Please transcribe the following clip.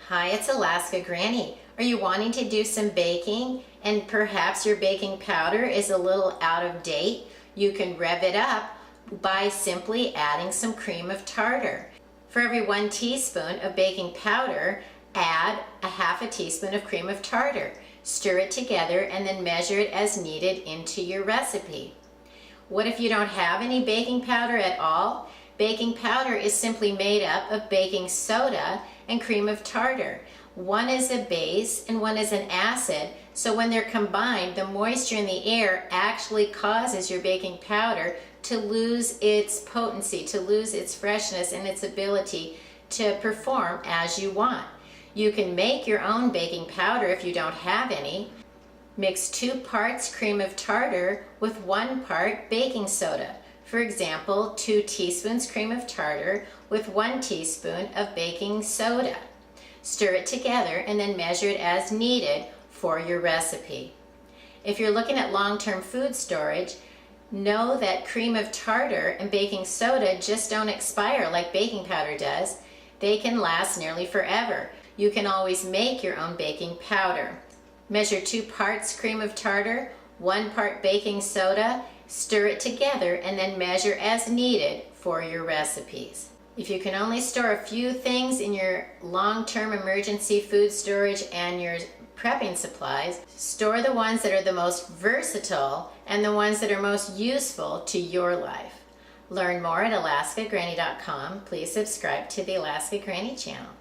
Hi, it's Alaska Granny. Are you wanting to do some baking and perhaps your baking powder is a little out of date? You can rev it up by simply adding some cream of tartar. For every 1 teaspoon of baking powder, add a half a teaspoon of cream of tartar. Stir it together and then measure it as needed into your recipe. What if you don't have any baking powder at all? Baking powder is simply made up of baking soda and cream of tartar. One is a base and one is an acid, so when they're combined, the moisture in the air actually causes your baking powder to lose its potency, to lose its freshness and its ability to perform as you want. You can make your own baking powder if you don't have any. Mix 2 parts cream of tartar with 1 part baking soda. For example, 2 teaspoons cream of tartar with 1 teaspoon of baking soda. Stir it together and then measure it as needed for your recipe. If you're looking at long-term food storage, know that cream of tartar and baking soda just don't expire like baking powder does. They can last nearly forever. You can always make your own baking powder. Measure 2 parts cream of tartar, 1 part baking soda, stir it together and then measure as needed for your recipes. If you can only store a few things in your long-term emergency food storage and your prepping supplies, store the ones that are the most versatile and the ones that are most useful to your life. Learn more at alaskagranny.com. Please subscribe to the Alaska Granny channel.